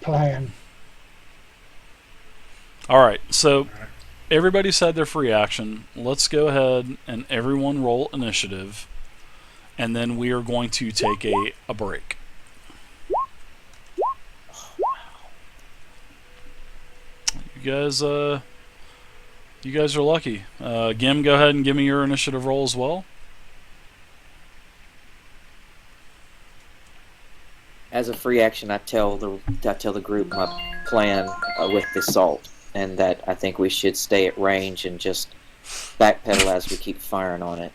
plan. All right, so everybody's had their free action. Let's go ahead and everyone roll initiative, and then we are going to take a break. You guys, you guys are lucky. Gim, go ahead and give me your initiative roll as well. As a free action, I tell the group my plan with the assault, and that I think we should stay at range and just backpedal as we keep firing on it.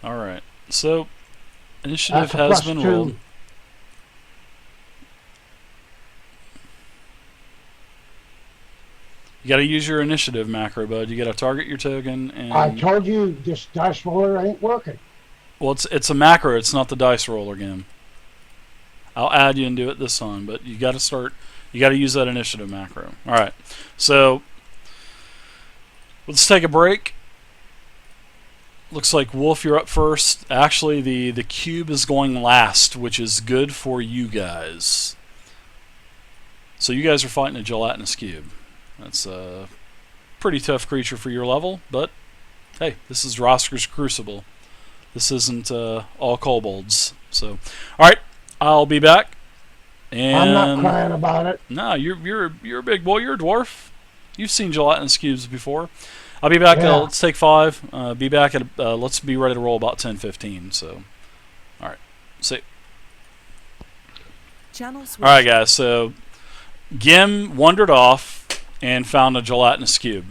All right. So initiative That's a has plus been 2. rolled. You got to use your initiative macro, bud. You got to target your token, and I told you this dice roller ain't working. well, it's a macro. It's not the dice roller game. I'll add you and do it this time, but you got to start. You got to use that initiative macro. All right. So let's take a break. Looks like Wolf, you're up first. Actually, the cube is going last, which is good for you guys. So you guys are fighting a gelatinous cube. That's a pretty tough creature for your level, but hey, this is Rosker's Crucible. This isn't all kobolds. So, all right, I'll be back. And I'm not crying about it. no, you're a big boy. You're a dwarf. You've seen gelatinous cubes before. I'll be back. Yeah. Let's take 5. Be back at. Let's be ready to roll about 10:15. So, all right. See. Channel switch. All right, guys. So, Gim wandered off and found a gelatinous cube.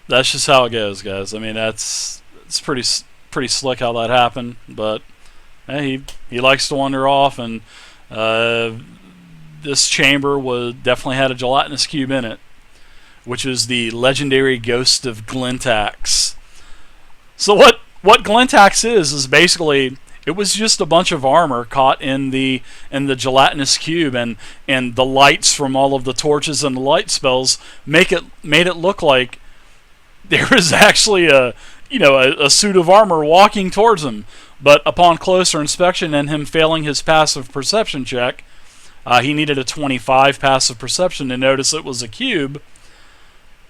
That's just how it goes, guys. I mean, it's pretty slick how that happened. But hey, he likes to wander off, and this chamber definitely had a gelatinous cube in it, which is the legendary Ghost of Glintax. So what Glintax is basically, it was just a bunch of armor caught in the gelatinous cube, and the lights from all of the torches and the light spells made it look like there was actually a suit of armor walking towards him. But upon closer inspection and him failing his passive perception check, he needed a 25 passive perception to notice it was a cube.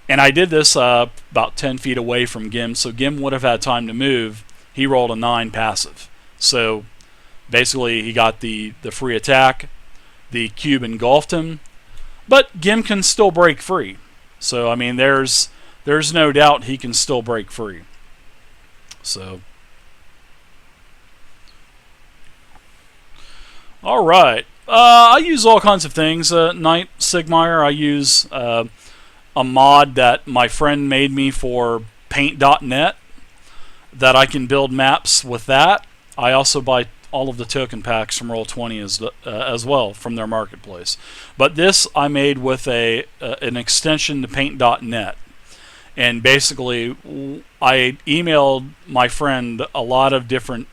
And I did this about 10 feet away from Gim, so Gim would have had time to move. He rolled a 9 passive. So basically he got the free attack. The cube engulfed him. But Gim can still break free. So, I mean, there's no doubt he can still break free. So, all right. I use all kinds of things. Night Sigmire, I use a mod that my friend made me for paint.net that I can build maps with that. I also buy all of the token packs from Roll20 as well from their marketplace. But this I made with an extension to paint.net. And basically, I emailed my friend a lot of different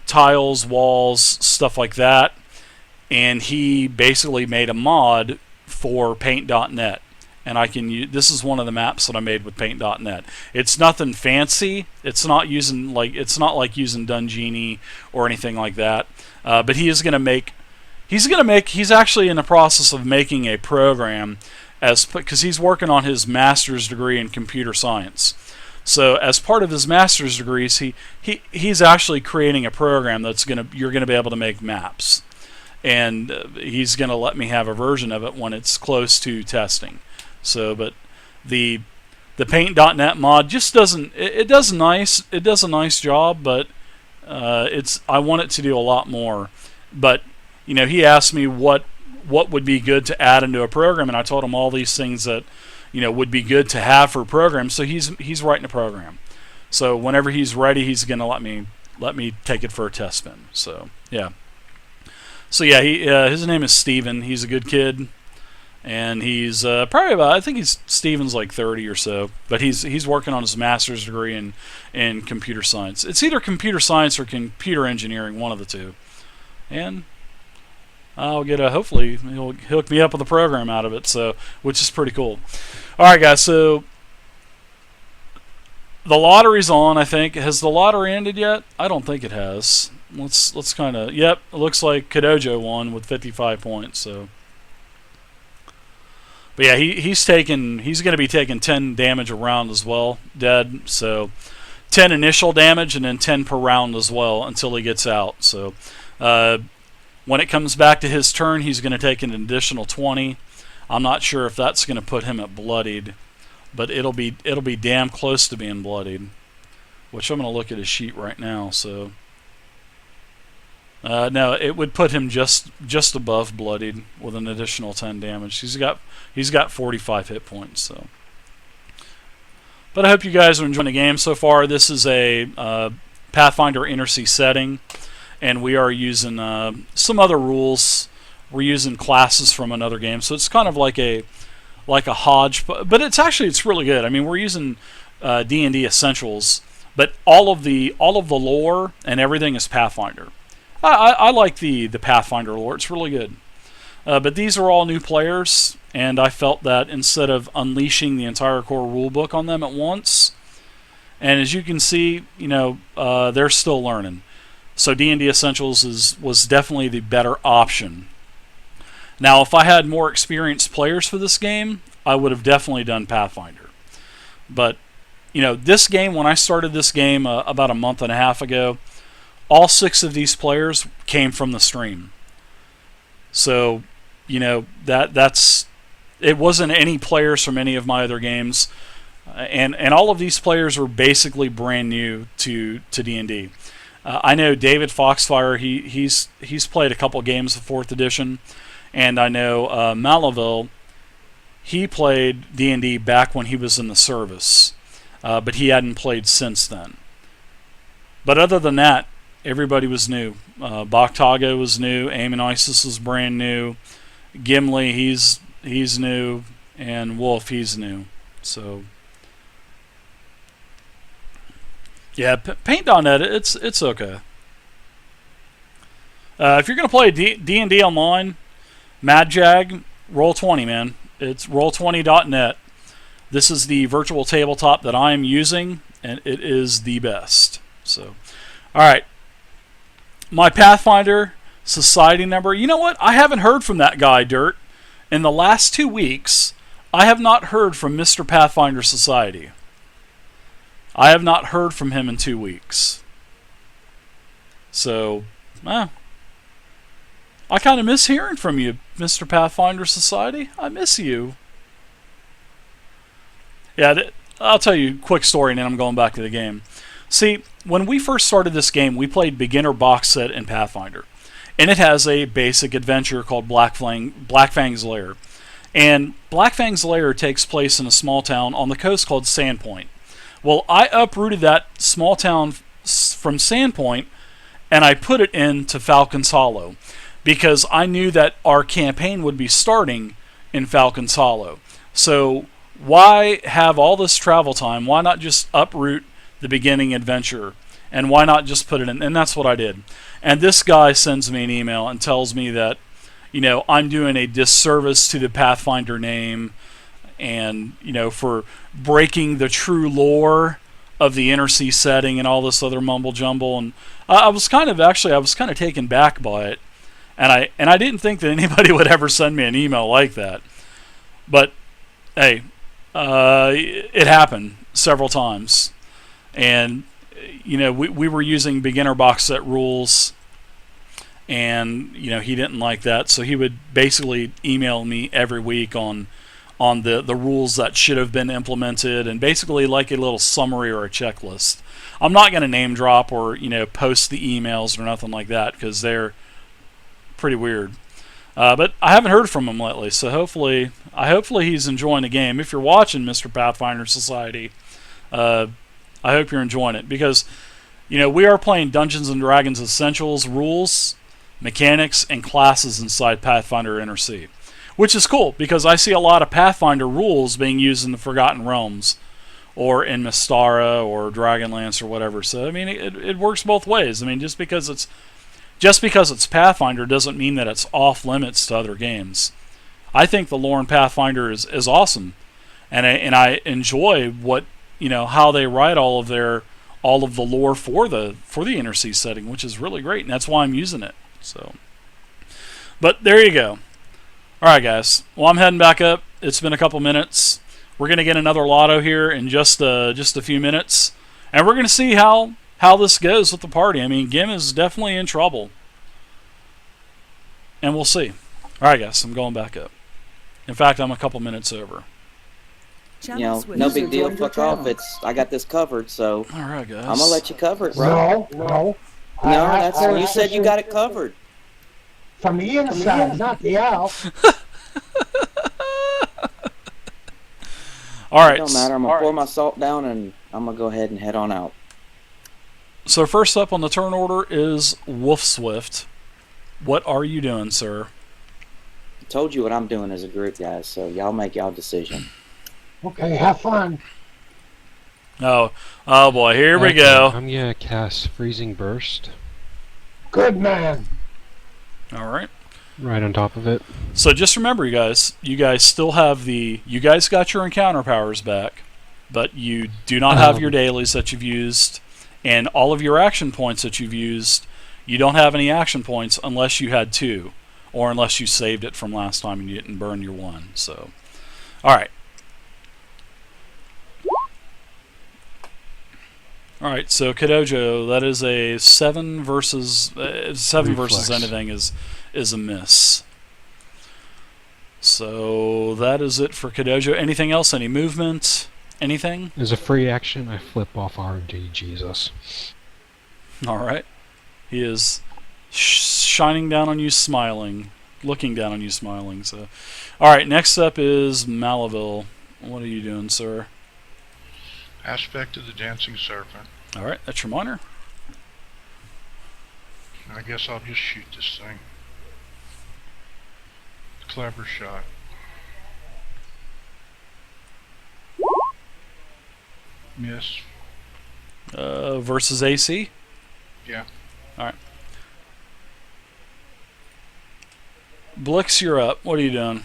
tiles, walls, stuff like that, and he basically made a mod for paint.net. And I can use, this is one of the maps that I made with paint.net. It's nothing fancy. It's not like using Dungini or anything like that. But he is going to make. He's actually in the process of making a program because he's working on his master's degree in computer science. So as part of his master's degrees, he's actually creating a program you're gonna be able to make maps, and he's gonna let me have a version of it when it's close to testing. So, but the paint.net mod just doesn't. It does a nice job, but I want it to do a lot more. But he asked me what would be good to add into a program, and I told him all these things that would be good to have for a program. So he's writing a program. So whenever he's ready, he's gonna let me take it for a test spin. So yeah. So yeah, his name is Steven. He's a good kid, and he's probably I think Steven's like 30 or so, but he's working on his master's degree in computer science. It's either computer science or computer engineering, one of the two. And I'll get hopefully he'll hook me up with a program out of it, so which is pretty cool. All right, guys. So The lottery's on, I think. Has the lottery ended yet? I don't think it has. Let's kind of... Yep, it looks like Kadojo won with 55 points, so... But yeah, he's going to be taking 10 damage a round as well, dead. So 10 initial damage and then 10 per round as well until he gets out. So when it comes back to his turn, he's going to take an additional 20. I'm not sure if that's going to put him at bloodied, but it'll be damn close to being bloodied. Which I'm going to look at his sheet right now. So no, it would put him just above bloodied with an additional 10 damage. He's got 45 hit points. So, but I hope you guys are enjoying the game so far. This is a Pathfinder Inner-Sea setting, and we are using some other rules. We're using classes from another game, so it's kind of like a hodge. But it's really good. I mean, we're using D&D Essentials, but all of the lore and everything is Pathfinder. I like the Pathfinder lore. It's really good. But these are all new players, and I felt that instead of unleashing the entire core rulebook on them at once, and as you can see, they're still learning. So D&D Essentials was definitely the better option. Now, if I had more experienced players for this game, I would have definitely done Pathfinder. But, this game, when I started this game about a month and a half ago, all 6 of these players came from the stream. So, it wasn't any players from any of my other games, and all of these players were basically brand new to D&D. I know David Foxfire. He's played a couple games of 4th edition, and I know Malaville. He played D&D back when he was in the service, but he hadn't played since then. But other than that, everybody was new. Boktago was new. Aemon Isis was brand new. Gimli, he's new, and Wolf, he's new. So yeah, Paint.net, it's okay. If you're gonna play D&D online, Mad Jag, Roll20, man. It's Roll20.net. This is the virtual tabletop that I am using, and it is the best. So, all right. My Pathfinder Society number. You know what? I haven't heard from that guy, Dirt. In the last 2 weeks, I have not heard from Mr. Pathfinder Society. I have not heard from him in 2 weeks. So, I kind of miss hearing from you, Mr. Pathfinder Society. I miss you. Yeah, I'll tell you a quick story and then I'm going back to the game. See, when we first started this game, we played beginner box set in Pathfinder. And it has a basic adventure called Black Fang's Lair. And Black Fang's Lair takes place in a small town on the coast called Sandpoint. Well, I uprooted that small town from Sandpoint and I put it into Falcon's Hollow because I knew that our campaign would be starting in Falcon's Hollow. So why have all this travel time? Why not just uproot the beginning adventure, and why not just put it in? And that's what I did. And this guy sends me an email and tells me that, I'm doing a disservice to the Pathfinder name, and for breaking the true lore of the Inner-Sea setting and all this other mumble jumble. And I was kind of taken back by it, and I didn't think that anybody would ever send me an email like that. But hey, it happened several times. And, we were using beginner box set rules, and, he didn't like that. So he would basically email me every week on the rules that should have been implemented, and basically like a little summary or a checklist. I'm not going to name drop or, post the emails or nothing like that because they're pretty weird. But I haven't heard from him lately, so hopefully he's enjoying the game. If you're watching, Mr. Pathfinder Society, I hope you're enjoying it because, we are playing Dungeons & Dragons Essentials rules, mechanics, and classes inside Pathfinder Inner-Sea, which is cool because I see a lot of Pathfinder rules being used in the Forgotten Realms or in Mystara or Dragonlance or whatever. So, I mean, it works both ways. I mean, just because it's Pathfinder doesn't mean that it's off limits to other games. I think the lore in Pathfinder is awesome, and I enjoy what how they write all of the lore for the inner sea setting, which is really great, and that's why I'm using it. So, but there you go. All right, guys. Well, I'm heading back up. It's been a couple minutes. We're gonna get another lotto here in just a few minutes, and we're gonna see how this goes with the party. I mean, Gim is definitely in trouble, and we'll see. All right, guys. I'm going back up. In fact, I'm a couple minutes over. No big deal. Fuck off. I got this covered, so all right, guys. I'm gonna let you cover it, bro. No. You said you got it covered. From the inside, not the out. All right. It don't matter. I'm gonna pour my salt down, and I'm gonna go ahead and head on out. So first up on the turn order is Wolf Swift. What are you doing, sir? I told you what I'm doing as a group, guys. So y'all make y'all decision. Okay, have fun. Oh boy, here we go. I'm gonna cast Freezing Burst. Good man. All right. Right on top of it. So just remember, you guys still have you guys got your encounter powers back, but you do not have your dailies that you've used, and all of your action points that you've used. You don't have any action points unless you had 2, or unless you saved it from last time and you didn't burn your 1. So, all right. All right, so Kadojo, that is a 7 versus anything is a miss. So that is it for Kadojo. Anything else? Any movement? Anything? As a free action, I flip off RD Jesus. All right. He is shining down on you, smiling, looking down on you, smiling. So, all right. Next up is Malaville. What are you doing, sir? Aspect of the Dancing Serpent. All right, that's your minor. I guess I'll just shoot this thing. Clever shot. Miss. Versus AC? Yeah. All right. Blix, you're up. What are you doing?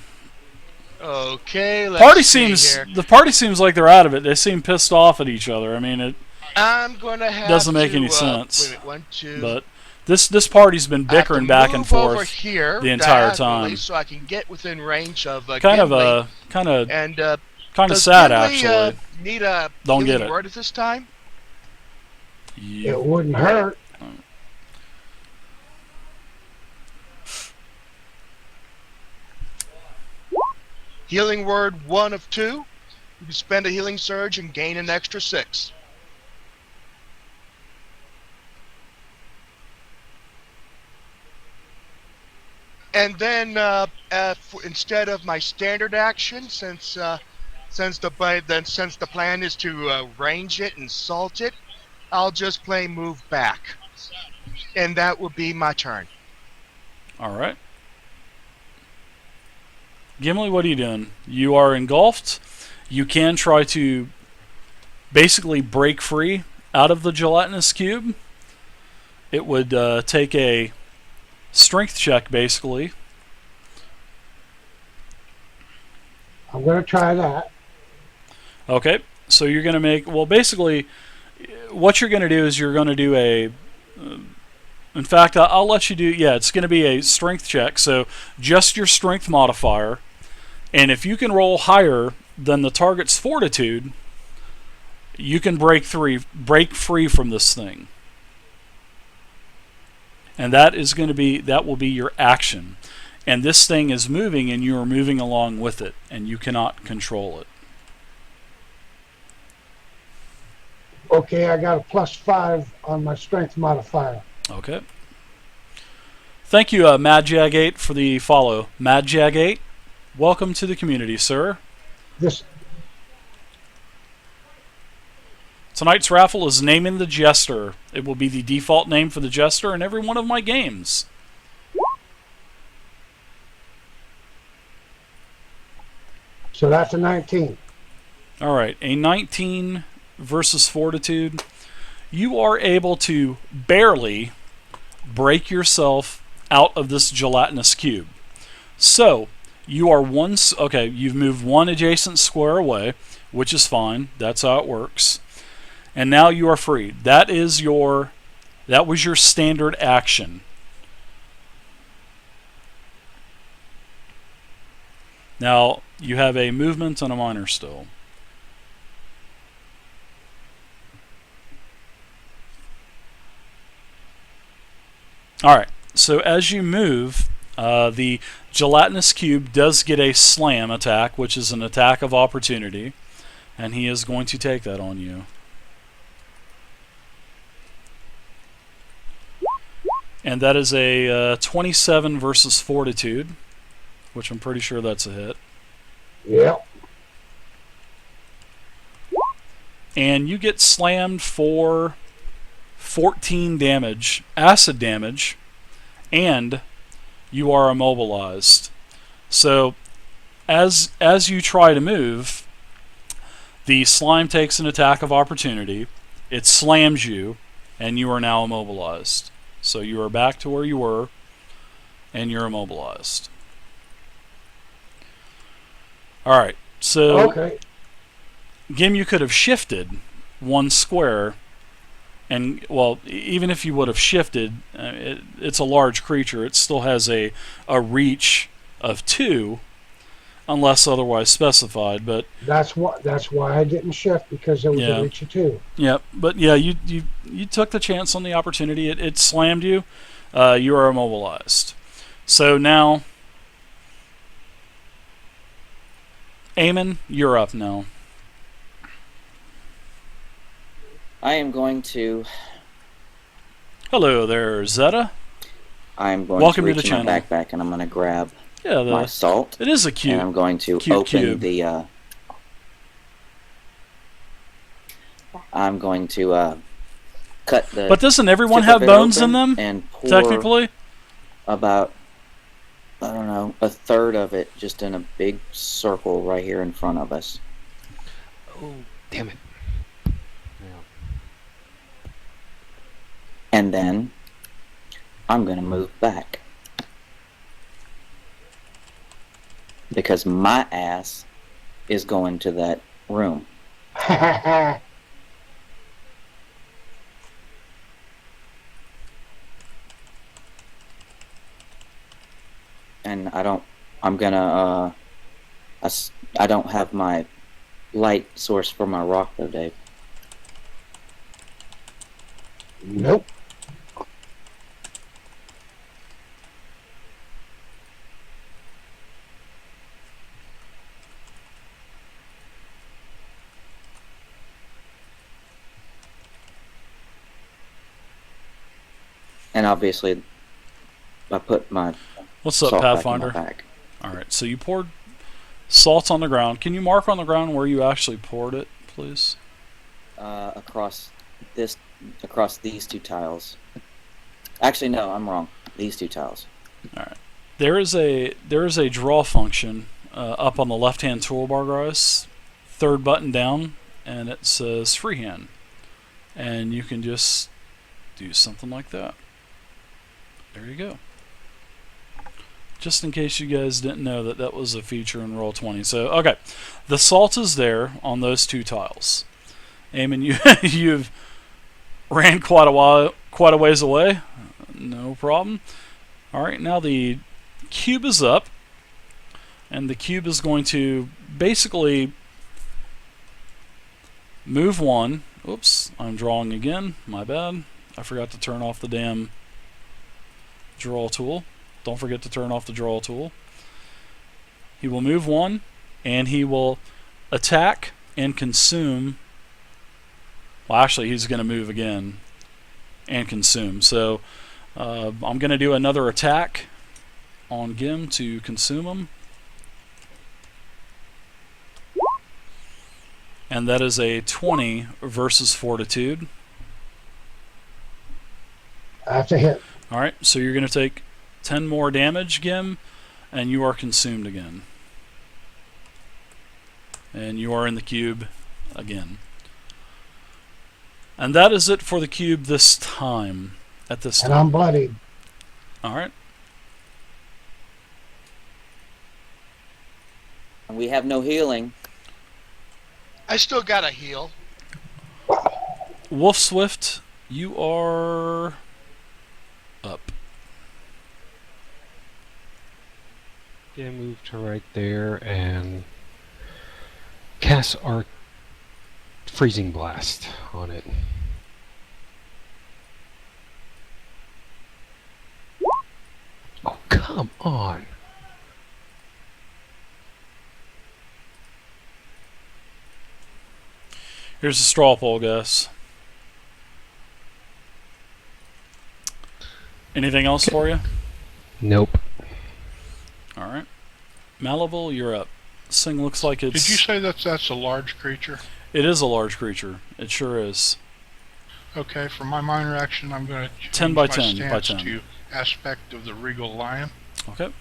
Okay, let's The party seems like they're out of it. They seem pissed off at each other. I mean, I'm gonna have doesn't make to, any sense. Wait, 1, 2. But this party's been bickering back and forth over here the entire time. So I can get within range of kind Gimli. of sad, Gimli, actually. Need a Don't get healing it. word at this time? Yeah. It wouldn't hurt. Healing word 1 of 2. You can spend a healing surge and gain an extra 6. And then instead of my standard action, since the plan is to range it and salt it, I'll just play move back, and that will be my turn. All right. Gimli, what are you doing? You are engulfed. You can try to basically break free out of the gelatinous cube. It would take a strength check, basically. I'm going to try that. Okay, so you're going to make... Well, basically, what you're going to do is you're going to do a... in fact, I'll let you do... Yeah, it's going to be a strength check, so just your strength modifier. And if you can roll higher than the target's fortitude, you can break free from this thing. And that will be your action. And this thing is moving, and you are moving along with it, and you cannot control it. Okay, I got a +5 on my strength modifier. Okay. Thank you, MadJag8, for the follow. MadJag8, welcome to the community, sir. Tonight's raffle is Naming the Jester. It will be the default name for the Jester in every one of my games. So that's a 19. All right, a 19 versus Fortitude. You are able to barely break yourself out of this gelatinous cube. So, you are you've moved one adjacent square away, which is fine. That's how it works. And now you are freed. That was your standard action. Now you have a movement and a minor still. Alright, so as you move, the gelatinous cube does get a slam attack, which is an attack of opportunity, and he is going to take that on you. And that is a 27 versus Fortitude, which I'm pretty sure that's a hit. Yep. And you get slammed for 14 damage, acid damage, and you are immobilized. So, as you try to move, the slime takes an attack of opportunity, it slams you, and you are now immobilized. So you are back to where you were, and you're immobilized. Alright, so Okay. Gim, you could have shifted one square, and, well, even if you would have shifted, it's a large creature. It still has a reach of 2, unless otherwise specified. But That's why I didn't shift, because there was Yeah. a reach of 2. yeah, but yeah, you took the chance on the opportunity. It slammed you. You are immobilized. So now, Eamon, you're up now. I am going to. Hello there, Zeta. I'm going Welcome to to reach the in my channel. backpack and I'm going to grab Yeah, my salt. it is a And I'm cube. going to cute open cube. the. I'm going to cut the. But doesn't everyone tip of have it bones in open them? And pour Technically, about, I don't know, a third of it just in a big circle right here in front of us. Oh, damn it. And then I'm going to move back. Because my ass is going to that room. And I don't have my light source for my rock though, Dave. Nope. And obviously, I put my what's up, salt Pathfinder? back in my bag. Alright, so you poured salt on the ground. Can you mark on the ground where you actually poured it, please? Across these two tiles. Actually, no, I'm wrong. These two tiles. Alright. There is a draw function up on the left-hand toolbar, guys. Third button down, and it says freehand. And you can just do something like that. There you go. Just in case you guys didn't know that was a feature in Roll20. So, okay. The salt is there on those two tiles. Eamon, you've ran quite a ways away. No problem. Alright, now the cube is up. And the cube is going to basically move 1. Oops, I'm drawing again. My bad. I forgot to turn off the damn draw tool. Don't forget to turn off the draw tool. He will move 1, and he will attack and consume. Well, actually, he's going to move again and consume. So I'm going to do another attack on Gim to consume him. And that is a 20 versus Fortitude. That's a hit. Alright, so you're going to take 10 more damage, Gim, and you are consumed again. And you are in the cube again. And that is it for the cube this time. At this And time. I'm bloodied. Alright. And we have no healing. I still got a heal. Wolf Swift, you are up. Yeah, move to right there and cast our freezing blast on it. Oh, come on. Here's the straw poll, guys. Anything else for you? Nope. All right. Malival, you're up. This thing looks like it's... Did you say that's a large creature? It is a large creature. It sure is. Okay, for my minor action, I'm going to change 10 by my 10 by stance 10. to aspect of the regal lion, Okay.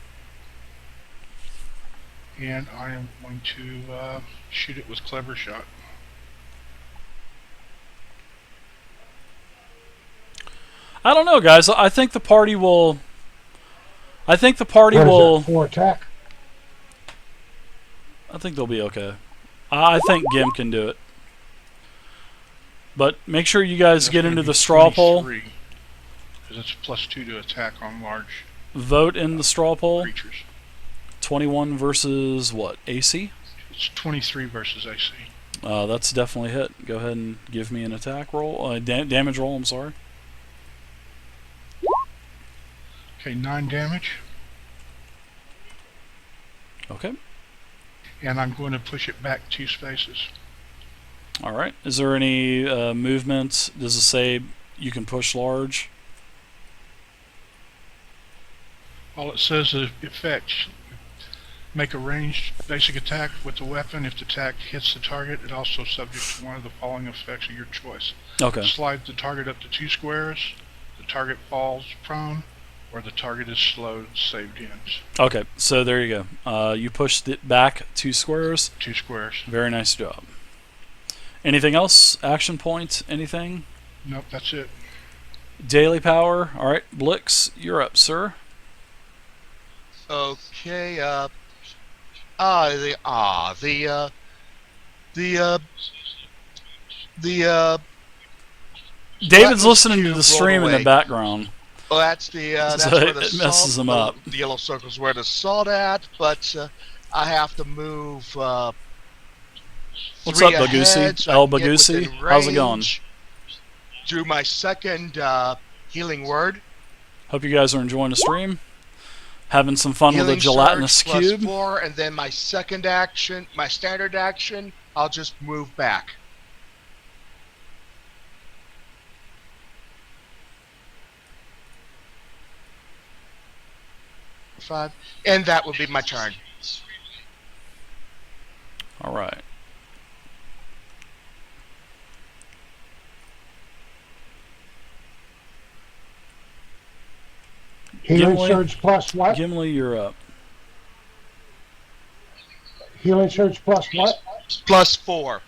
and I am going to shoot it with clever shot. I don't know, guys. I think the party will... I think the party What is will... that, 4 attack? I think they'll be okay. I think Gim can do it. But make sure you guys get into the straw poll. Because it's +2 to attack on large Vote in the straw poll. creatures. 21 versus what? AC? It's 23 versus AC. That's definitely hit. Go ahead and give me an attack roll. Damage roll, I'm sorry. Okay, 9 damage, Okay. and I'm going to push it back 2 spaces. Alright. Is there any movement? Does it say you can push large? All it says is effects. Make a ranged basic attack with the weapon. If the attack hits the target, it also subject to one of the following effects of your choice. Okay. Slide the target up to 2 squares, the target falls prone, or the target is slowed, saved ends. Okay, so there you go. You pushed it back 2 squares. 2 squares. Very nice job. Anything else? Action point? Anything? Nope, that's it. Daily power. Alright, Blix, you're up, sir. Okay. The David's Buttons listening to to the roll stream in the away. background. Well, that's that's So where the it messes salt, them up. The yellow circle's where the salt at, but I have to move. What's 3 up, Bagusi? ahead, so I El can get Bagusi? within How's it going? range. Do my second healing word. Hope you guys are enjoying the stream. Having some fun with Healing a gelatinous surge plus cube. 4, and then my second action, my standard action, I'll just move back. Five, and that would be my turn. Alright. Healing Gimli? surge plus what? Gimli, you're up. Healing surge plus what? Plus 4.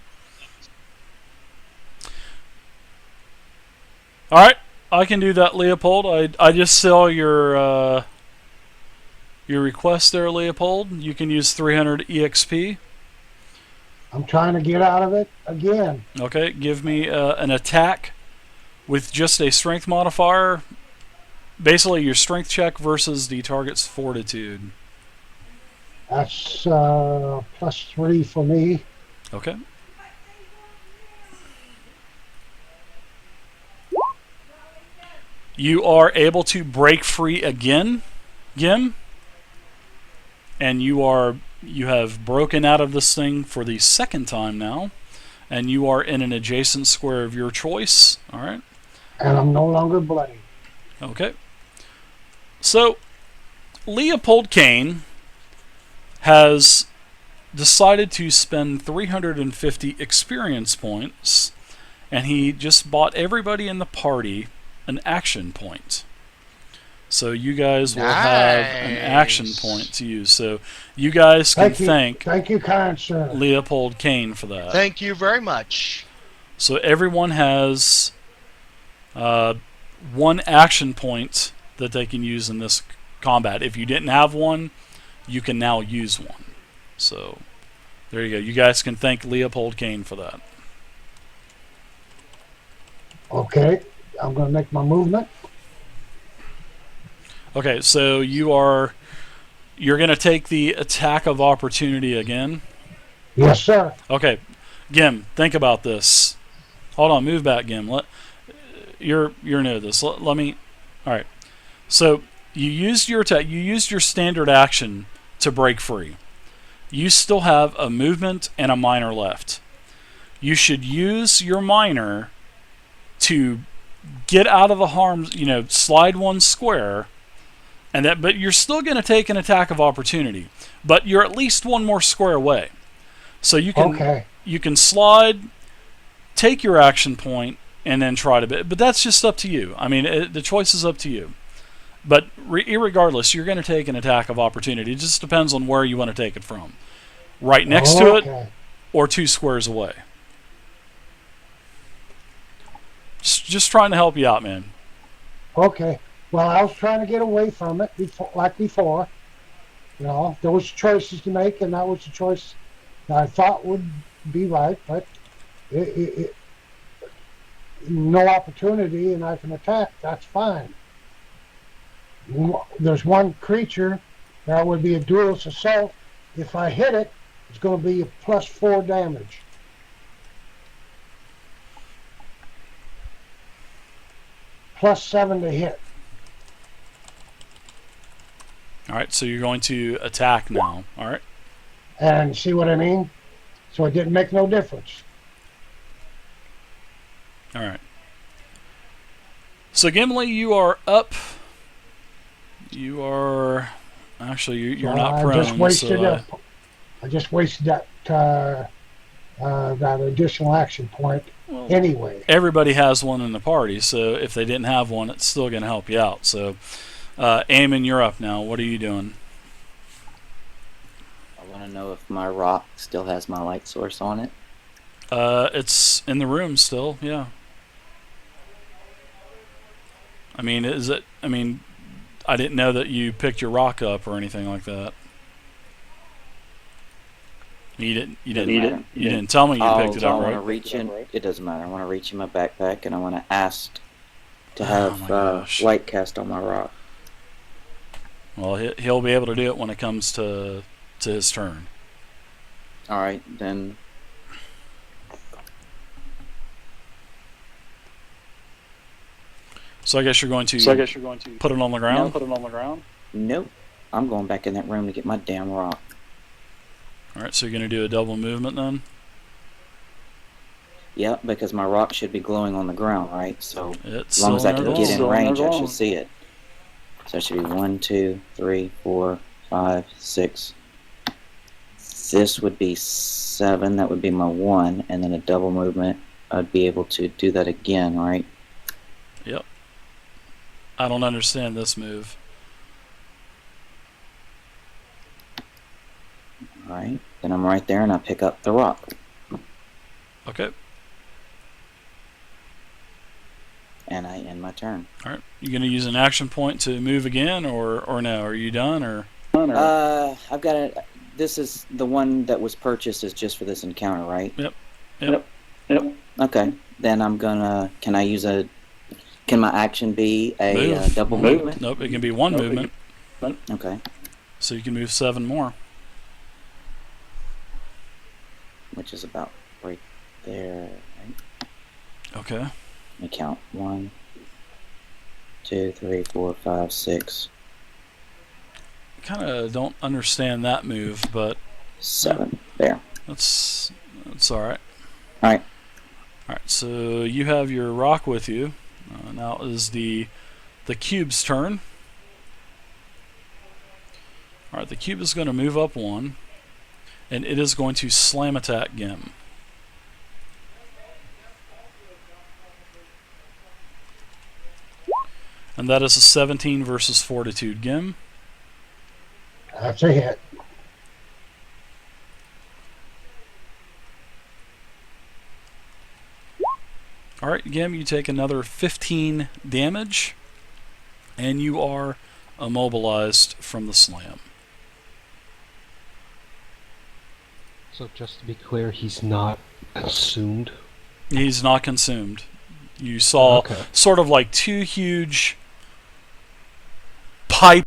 Alright, I can do that, Leopold. I just saw your request there, Leopold. You can use 300 EXP. I'm trying to get out of it again. Okay, give me an attack with just a strength modifier. Basically, your strength check versus the target's fortitude. That's +3 for me. Okay. You are able to break free again, Gim. And you have broken out of this thing for the second time now. And you are in an adjacent square of your choice. Alright. And I'm no longer bloody. Okay. So, Leopold Kane has decided to spend 350 experience points, and he just bought everybody in the party an action point. So you guys will have an action Nice. point to use. So you guys can thank Thank you, kind sir. Leopold Kane for that. Thank you very much. So everyone has 1 action point that they can use in this combat. If you didn't have one, you can now use one. So There you go. You guys can thank Leopold Kane for that. Okay, I'm going to make my movement. Okay, so you're going to take the attack of opportunity again. Yes, sir. Okay, Gim, think about this. Hold on, move back, Gim. You're new to this. Let me. All right. So you used your attack. You used your standard action to break free. You still have a movement and a minor left. You should use your minor to get out of the harm. Slide one square, but you're still going to take an attack of opportunity. But you're at least one more square away. So you can slide, take your action point, and then try to. But that's just up to you. I mean, the choice is up to you. But irregardless, you're going to take an attack of opportunity. It just depends on where you want to take it from. Right next to it, or 2 squares away. Just trying to help you out, man. Okay. Well, I was trying to get away from it like before. There was choices to make, and that was the choice that I thought would be right. But no opportunity, and I can attack. That's fine. There's one creature that would be a duelist assault. If I hit it, it's going to be a +4 damage. +7 to hit. All right, so you're going to attack now. All right. And see what I mean? So it didn't make no difference. All right. So Gimli, you are up. You are actually you're not prone. I just wasted that additional action point anyway. Everybody has one in the party, so if they didn't have one, it's still going to help you out. So, Eamon, you're up now. What are you doing? I want to know if my rock still has my light source on it. It's in the room still. Yeah. I mean, I didn't know that you picked your rock up or anything like that. You didn't tell me you picked it up, I want right? to reach in. It doesn't matter. I want to reach in my backpack and I want to ask to have light cast on my rock. Well, he'll be able to do it when it comes to his turn. All right, then. So I guess you're going to put it on the ground? Nope. I'm going back in that room to get my damn rock. Alright, so you're going to do a double movement then? Yep, because my rock should be glowing on the ground, right? So as long as I can get in range, I should see it. So it should be 1, 2, 3, 4, 5, 6. This would be 7. That would be my 1. And then a double movement. I'd be able to do that again, right? Yep. I don't understand this move. Alright. Then I'm right there and I pick up the rock. Okay. And I end my turn. Alright. You going to use an action point to move again or no? Are you done or? I've got a. This is the one that was purchased is just for this encounter, right? Yep. Okay. Then I'm gonna. Can I use a? Can my action be a double movement? Nope. It can be one movement. Okay. So you can move 7 more. Which is about right there. Right? Okay. Let me count. 1, 2, 3, 4, 5, 6. Kind of don't understand that move, but 7. There. That's all right. All right. All right. So you have your rock with you. Now is the cube's turn. All right. The cube is going to move up 1, and it is going to slam attack Gim. And that is a 17 versus Fortitude. Gim. That's a hit. Alright, Gim, you take another 15 damage, and you are immobilized from the slam. So just to be clear, he's not consumed. He's not consumed. You saw Okay. sort of like two huge pipe